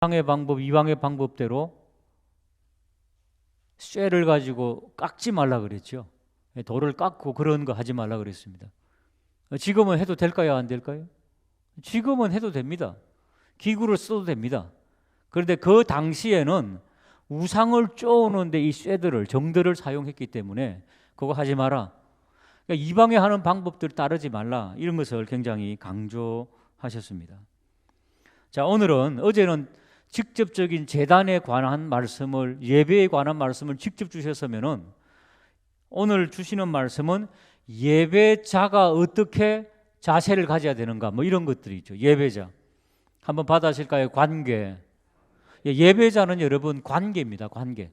이방의 방법, 이방의 방법대로 쇠를 가지고 깎지 말라 그랬죠. 돌을 깎고 그런 거 하지 말라 그랬습니다. 지금은 해도 될까요? 안 될까요? 지금은 해도 됩니다. 기구를 써도 됩니다. 그런데 그 당시에는 우상을 쪼우는데 이 쇠들을, 정들을 사용했기 때문에 그거 하지 마라. 그러니까 이방에 하는 방법들 따르지 말라. 이런 것을 굉장히 강조하셨습니다. 자, 오늘은 어제는 직접적인 제단에 관한 말씀을, 예배에 관한 말씀을 직접 주셨으면은 오늘 주시는 말씀은 예배자가 어떻게 자세를 가져야 되는가, 뭐 이런 것들이 있죠. 예배자 한번 받아실까요? 관계. 예배자는 여러분 관계입니다. 관계.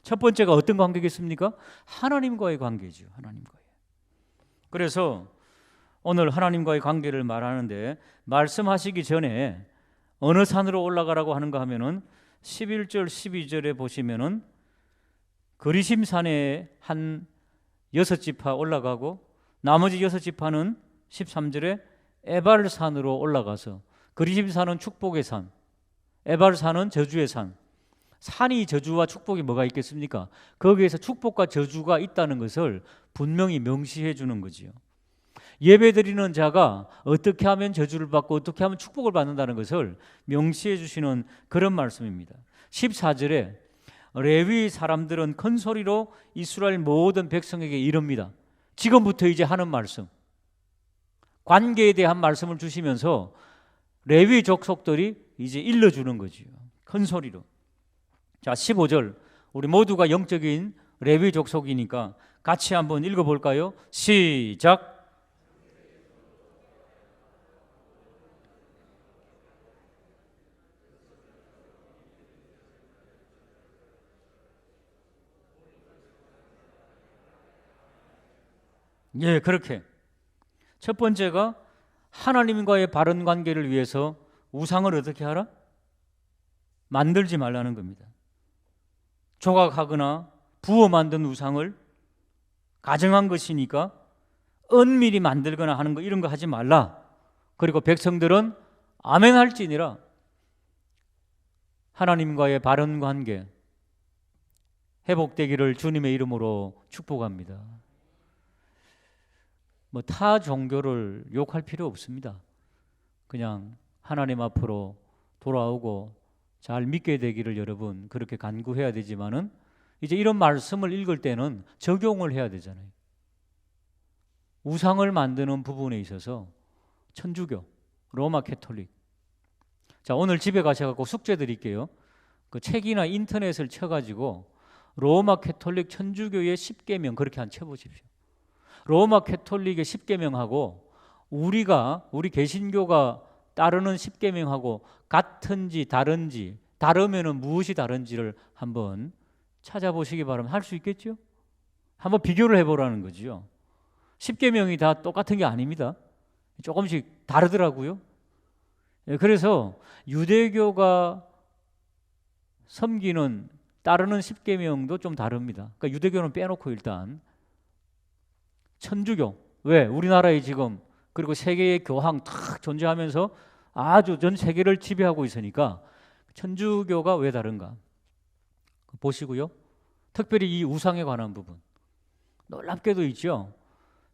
첫 번째가 어떤 관계겠습니까? 하나님과의 관계죠. 하나님과의. 그래서 오늘 하나님과의 관계를 말하는데, 말씀하시기 전에 어느 산으로 올라가라고 하는가 하면은 11절 12절에 보시면은 그리심산에 한 6지파 올라가고 나머지 6지파는 13절에 에발산으로 올라가서, 그리심산은 축복의 산, 에발산은 저주의 산. 산이 저주와 축복이 뭐가 있겠습니까? 거기에서 축복과 저주가 있다는 것을 분명히 명시해 주는 거지요. 예배드리는 자가 어떻게 하면 저주를 받고 어떻게 하면 축복을 받는다는 것을 명시해 주시는 그런 말씀입니다. 14절에 레위 사람들은 큰 소리로 이스라엘 모든 백성에게 이릅니다. 지금부터 이제 하는 말씀, 관계에 대한 말씀을 주시면서 레위 족속들이 이제 일러주는 거지요. 큰 소리로. 자, 15절, 우리 모두가 영적인 레위 족속이니까 같이 한번 읽어볼까요? 시작. 예, 그렇게 첫 번째가 하나님과의 바른 관계를 위해서 우상을 어떻게 하라? 만들지 말라는 겁니다. 조각하거나 부어 만든 우상을 가정한 것이니까 은밀히 만들거나 하는 거, 이런 거 하지 말라. 그리고 백성들은 아멘 할지니라. 하나님과의 바른 관계 회복되기를 주님의 이름으로 축복합니다. 뭐 타 종교를 욕할 필요 없습니다. 그냥 하나님 앞으로 돌아오고 잘 믿게 되기를 여러분 그렇게 간구해야 되지만은, 이제 이런 말씀을 읽을 때는 적용을 해야 되잖아요. 우상을 만드는 부분에 있어서 천주교, 로마 캐톨릭. 자, 오늘 집에 가셔갖고 숙제 드릴게요. 그 책이나 인터넷을 쳐가지고 로마 캐톨릭 천주교의 10계명 그렇게 한 쳐보십시오. 로마 캐톨릭의 10계명하고 우리 개신교가 따르는 10계명하고 같은지 다른지, 다르면은 무엇이 다른지를 한번 찾아보시기 바랍니다. 할 수 있겠죠? 한번 비교를 해보라는 거죠. 10계명이 다 똑같은 게 아닙니다. 조금씩 다르더라고요. 그래서 유대교가 섬기는, 따르는 10계명도 좀 다릅니다. 그러니까 유대교는 빼놓고 일단 천주교, 왜? 우리나라에 지금, 그리고 세계의 교황 탁 존재하면서 아주 전 세계를 지배하고 있으니까 천주교가 왜 다른가 보시고요. 특별히 이 우상에 관한 부분 놀랍게도 있죠.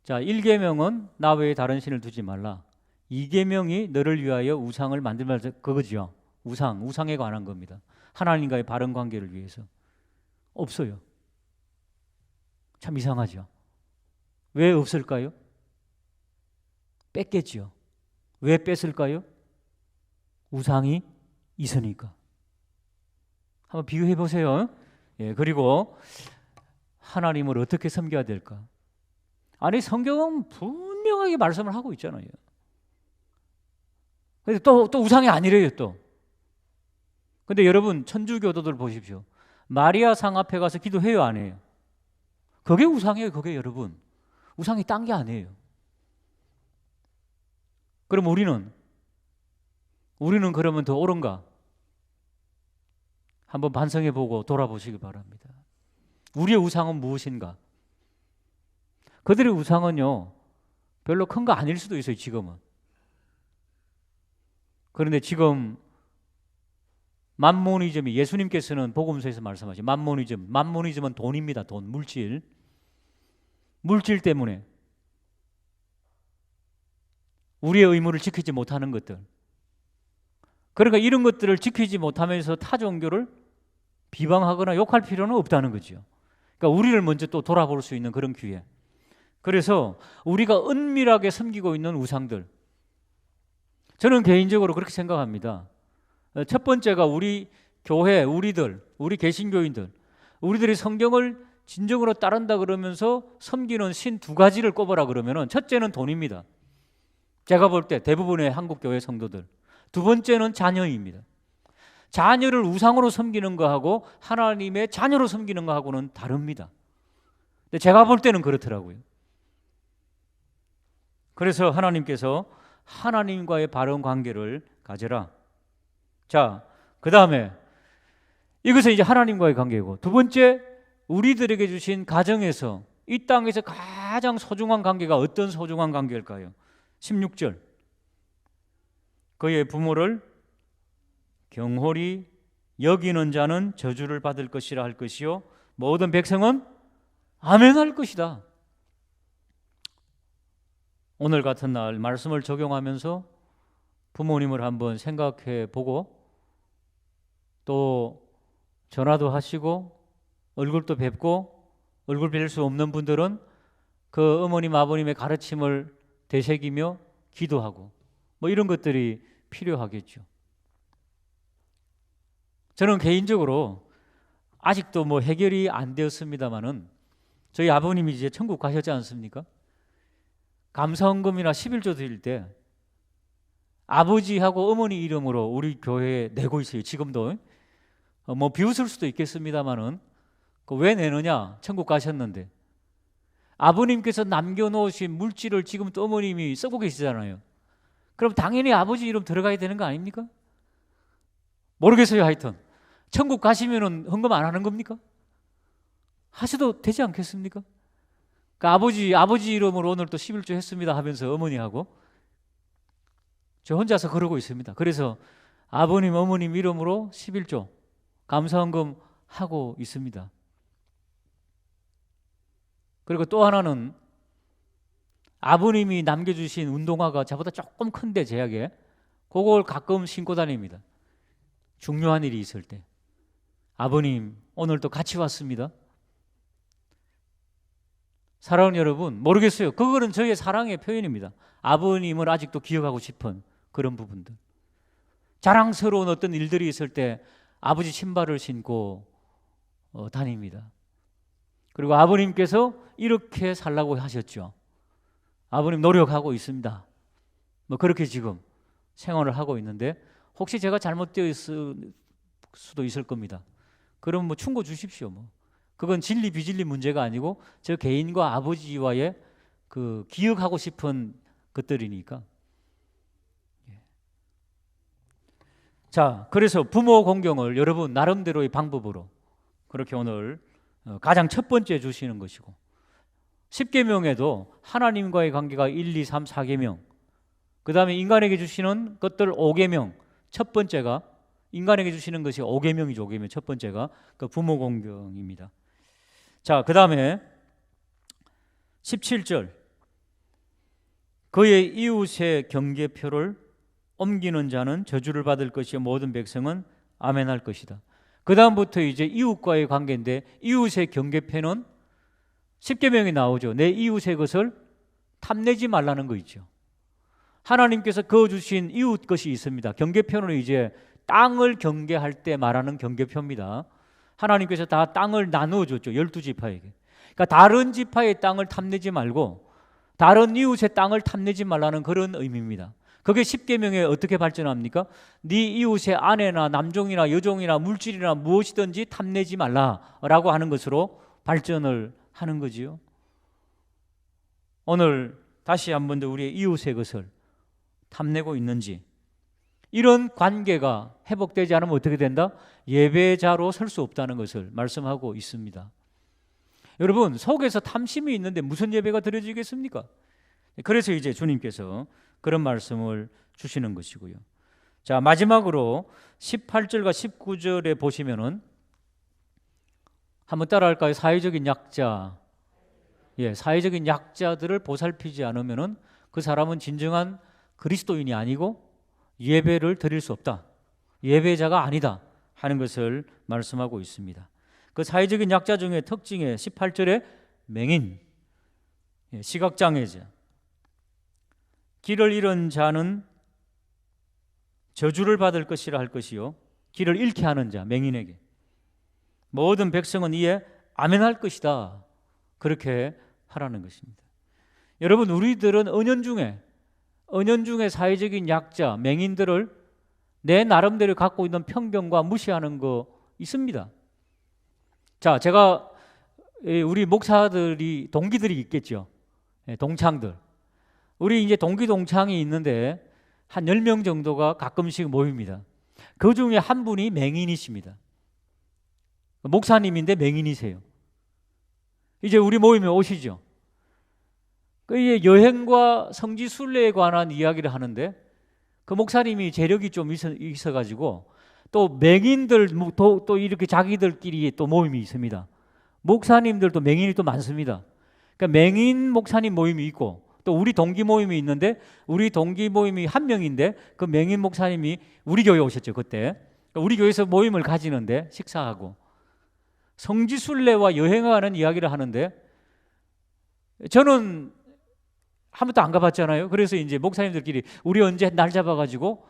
자, 1계명은 나 외에 다른 신을 두지 말라. 2계명이 너를 위하여 우상을 만들지 말자, 그거죠. 우상에 관한 겁니다. 하나님과의 바른 관계를 위해서. 없어요. 참 이상하죠. 왜 없을까요? 뺐겠지요. 왜 뺐을까요? 우상이 있으니까. 한번 비교해 보세요. 예, 그리고 하나님을 어떻게 섬겨야 될까? 아니, 성경은 분명하게 말씀을 하고 있잖아요. 근데 또 우상이 아니래요, 또. 근데 여러분, 천주교도들 보십시오. 마리아 상 앞에 가서 기도해요, 안 해요? 그게 우상이에요, 그게 여러분. 우상이 딴 게 아니에요. 그럼 우리는 그러면 더 옳은가? 한번 반성해 보고 돌아보시기 바랍니다. 우리의 우상은 무엇인가? 그들의 우상은요, 별로 큰 거 아닐 수도 있어요, 지금은. 그런데 지금 맘모니즘이 예수님께서는 복음서에서 말씀하신 맘모니즘은 돈입니다. 돈, 물질 때문에 우리의 의무를 지키지 못하는 것들. 그러니까 이런 것들을 지키지 못하면서 타 종교를 비방하거나 욕할 필요는 없다는 거죠. 그러니까 우리를 먼저 또 돌아볼 수 있는 그런 기회. 그래서 우리가 은밀하게 섬기고 있는 우상들, 저는 개인적으로 그렇게 생각합니다. 첫 번째가 우리 교회, 우리 개신교인들, 우리들이 성경을 진정으로 따른다 그러면서 섬기는 신 두 가지를 꼽으라 그러면은 첫째는 돈입니다. 제가 볼 때 대부분의 한국 교회 성도들. 두 번째는 자녀입니다. 자녀를 우상으로 섬기는 거하고 하나님의 자녀로 섬기는 거하고는 다릅니다. 근데 제가 볼 때는 그렇더라고요. 그래서 하나님께서 하나님과의 바른 관계를 가져라. 자, 그 다음에 이것은 이제 하나님과의 관계고, 두 번째, 우리들에게 주신 가정에서 이 땅에서 가장 소중한 관계가 어떤 소중한 관계일까요? 16절, 그의 부모를 경홀히 여기는 자는 저주를 받을 것이라 할 것이요 모든 백성은 아멘 할 것이다. 오늘 같은 날 말씀을 적용하면서 부모님을 한번 생각해 보고, 또 전화도 하시고 얼굴도 뵙고, 얼굴 뵐 수 없는 분들은 그 어머님 아버님의 가르침을 되새기며 기도하고 뭐 이런 것들이 필요하겠죠. 저는 개인적으로 아직도 뭐 해결이 안 되었습니다마는 저희 아버님이 이제 천국 가셨지 않습니까? 감사헌금이나 11조 드릴 때 아버지하고 어머니 이름으로 우리 교회에 내고 있어요. 지금도. 뭐 비웃을 수도 있겠습니다마는 왜 내느냐? 천국 가셨는데 아버님께서 남겨놓으신 물질을 지금 또 어머님이 쓰고 계시잖아요. 그럼 당연히 아버지 이름 들어가야 되는 거 아닙니까? 모르겠어요. 하여튼 천국 가시면은 헌금 안 하는 겁니까? 하셔도 되지 않겠습니까? 그러니까 아버지 이름으로 오늘 또 11조 했습니다 하면서 어머니하고 저 혼자서 그러고 있습니다. 그래서 아버님 어머님 이름으로 11조 감사헌금 하고 있습니다. 그리고 또 하나는 아버님이 남겨주신 운동화가 저보다 조금 큰데 제약에 그걸 가끔 신고 다닙니다. 중요한 일이 있을 때. 아버님 오늘도 같이 왔습니다. 사랑하는 여러분, 모르겠어요. 그거는 저의 사랑의 표현입니다. 아버님을 아직도 기억하고 싶은 그런 부분들. 자랑스러운 어떤 일들이 있을 때 아버지 신발을 신고 다닙니다. 그리고 아버님께서 이렇게 살라고 하셨죠. 아버님 노력하고 있습니다. 뭐 그렇게 지금 생활을 하고 있는데 혹시 제가 잘못되어 있을 수도 있을 겁니다. 그럼 뭐 충고 주십시오. 뭐 그건 진리 비진리 문제가 아니고 저 개인과 아버지와의 그 기억하고 싶은 것들이니까. 자, 그래서 부모 공경을 여러분 나름대로의 방법으로 그렇게 오늘 가장 첫 번째 주시는 것이고, 10계명에도 하나님과의 관계가 1, 2, 3, 4계명, 그 다음에 인간에게 주시는 것들 5계명, 첫 번째가 인간에게 주시는 것이 5계명이죠. 5계명 첫 번째가 그 부모 공경입니다. 자, 그 다음에 17절, 그의 이웃의 경계표를 옮기는 자는 저주를 받을 것이요 모든 백성은 아멘할 것이다. 그 다음부터 이제 이웃과의 관계인데, 이웃의 경계표는 10계명이 나오죠. 내 이웃의 것을 탐내지 말라는 거 있죠. 하나님께서 그어주신 이웃 것이 있습니다. 경계표는 이제 땅을 경계할 때 말하는 경계표입니다. 하나님께서 다 땅을 나누어 줬죠. 12지파에게. 그러니까 다른 지파의 땅을 탐내지 말고 다른 이웃의 땅을 탐내지 말라는 그런 의미입니다. 그게 10계명에 어떻게 발전합니까? 네 이웃의 아내나 남종이나 여종이나 물질이나 무엇이든지 탐내지 말라라고 하는 것으로 발전을 하는 거지요. 오늘 다시 한 번 더 우리의 이웃의 것을 탐내고 있는지, 이런 관계가 회복되지 않으면 어떻게 된다? 예배자로 설 수 없다는 것을 말씀하고 있습니다. 여러분, 속에서 탐심이 있는데 무슨 예배가 드려지겠습니까? 그래서 이제 주님께서 그런 말씀을 주시는 것이고요. 자, 마지막으로 18절과 19절에 보시면은 한번 따라할까요? 사회적인 약자. 예, 사회적인 약자들을 보살피지 않으면은 그 사람은 진정한 그리스도인이 아니고 예배를 드릴 수 없다. 예배자가 아니다 하는 것을 말씀하고 있습니다. 그 사회적인 약자 중에 특징에 18절에 맹인, 시각장애자, 길을 잃은 자는 저주를 받을 것이라 할 것이요, 길을 잃게 하는 자, 맹인에게 모든 백성은 이에 아멘할 것이다, 그렇게 하라는 것입니다. 여러분, 우리들은 은연중에 사회적인 약자, 맹인들을 내 나름대로 갖고 있는 편견과 무시하는 거 있습니다. 자, 제가 우리 목사들이 동기들이 있겠죠. 동창들. 우리 이제 동기 동창이 있는데 한 10명 정도가 가끔씩 모입니다. 그 중에 한 분이 맹인이십니다. 목사님인데 맹인이세요. 이제 우리 모임에 오시죠. 그 여행과 성지 순례에 관한 이야기를 하는데 그 목사님이 재력이 좀 있어가지고 또 맹인들 또 이렇게 자기들끼리 또 모임이 있습니다. 목사님들도 맹인이 또 많습니다. 그러니까 맹인 목사님 모임이 있고 또 우리 동기 모임이 있는데 우리 동기 모임이 한 명인데 그 맹인 목사님이 우리 교회 오셨죠, 그때. 그러니까 우리 교회에서 모임을 가지는데 식사하고 성지 순례와 여행하는 이야기를 하는데 저는 한 번도 안 가봤잖아요. 그래서 이제 목사님들끼리 우리 언제 날 잡아가지고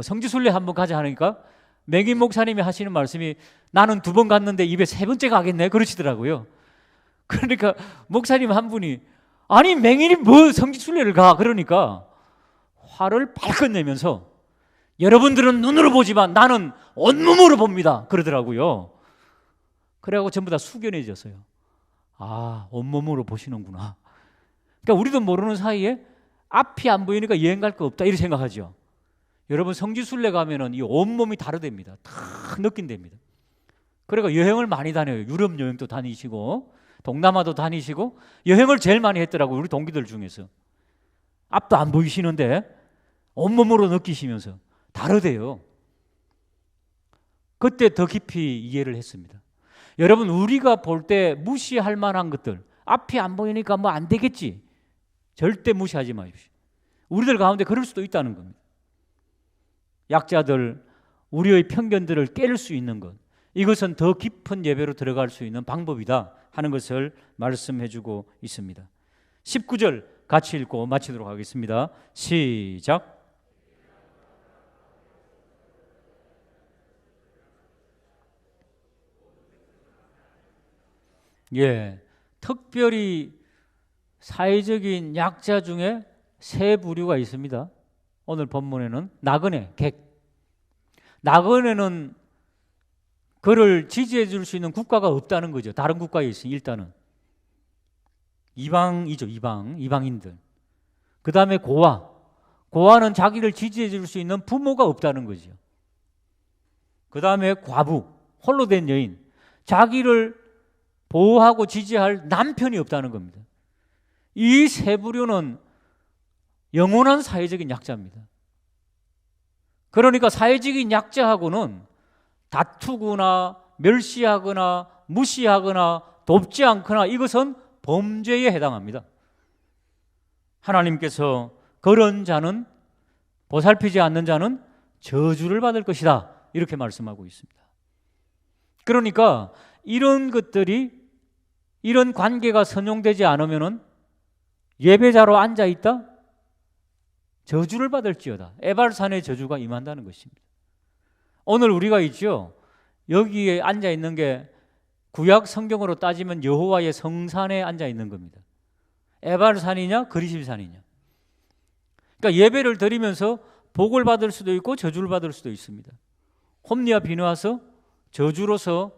성지 순례 한번 가자 하니까 맹인 목사님이 하시는 말씀이 나는 2번 갔는데 입에 3번째 가겠네 그러시더라고요. 그러니까 목사님 한 분이 아니 맹인이 뭐 성지 순례를 가, 그러니까 화를 발끈 내면서 여러분들은 눈으로 보지만 나는 온몸으로 봅니다 그러더라고요. 그래갖고 전부 다 숙연해졌어요. 아, 온몸으로 보시는구나. 그러니까 우리도 모르는 사이에 앞이 안 보이니까 여행 갈 거 없다 이렇게 생각하죠. 여러분, 성지순례 가면은 이 온몸이 다르답니다. 다 느낀답니다. 그러니까 여행을 많이 다녀요. 유럽 여행도 다니시고 동남아도 다니시고 여행을 제일 많이 했더라고요, 우리 동기들 중에서. 앞도 안 보이시는데 온몸으로 느끼시면서 다르대요. 그때 더 깊이 이해를 했습니다. 여러분, 우리가 볼 때 무시할 만한 것들, 앞이 안 보이니까 뭐 안 되겠지, 절대 무시하지 마십시오. 우리들 가운데 그럴 수도 있다는 겁니다. 약자들, 우리의 편견들을 깰 수 있는 것, 이것은 더 깊은 예배로 들어갈 수 있는 방법이다 하는 것을 말씀해 주고 있습니다. 19절 같이 읽고 마치도록 하겠습니다. 시작. 예, 특별히 사회적인 약자 중에 3부류가 있습니다. 오늘 본문에는 나그네, 객. 나그네는 그를 지지해 줄 수 있는 국가가 없다는 거죠. 다른 국가에 있으니 일단은 이방이죠. 이방인들. 그 다음에 고아는 자기를 지지해 줄 수 있는 부모가 없다는 거죠. 그 다음에 과부, 홀로 된 여인, 자기를 보호하고 지지할 남편이 없다는 겁니다. 이 3부류는 영원한 사회적인 약자입니다. 그러니까 사회적인 약자하고는 다투거나 멸시하거나 무시하거나 돕지 않거나 이것은 범죄에 해당합니다. 하나님께서 그런 자는, 보살피지 않는 자는 저주를 받을 것이다, 이렇게 말씀하고 있습니다. 그러니까 이런 것들이, 이런 관계가 선용되지 않으면은 예배자로 앉아 있다 저주를 받을지어다, 에발산의 저주가 임한다는 것입니다. 오늘 우리가 있죠, 여기에 앉아 있는 게 구약 성경으로 따지면 여호와의 성산에 앉아 있는 겁니다. 에발산이냐 그리심산이냐. 그러니까 예배를 드리면서 복을 받을 수도 있고 저주를 받을 수도 있습니다. 홈리와 비느하서 저주로서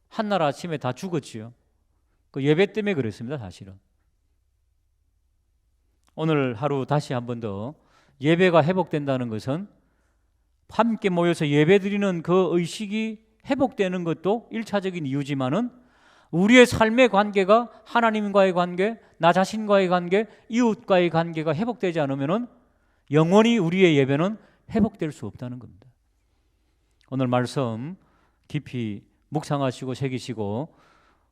한날 아침에 다 죽었지요. 그 예배 때문에 그랬습니다, 사실은. 오늘 하루 다시 한 번 더 예배가 회복된다는 것은 함께 모여서 예배드리는 그 의식이 회복되는 것도 1차적인 이유지만은 우리의 삶의 관계가, 하나님과의 관계, 나 자신과의 관계, 이웃과의 관계가 회복되지 않으면은 영원히 우리의 예배는 회복될 수 없다는 겁니다. 오늘 말씀 깊이 묵상하시고 새기시고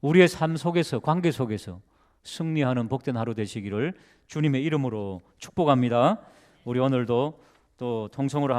우리의 삶 속에서, 관계 속에서 승리하는 복된 하루 되시기를 주님의 이름으로 축복합니다. 우리 오늘도 또 통성으로 한번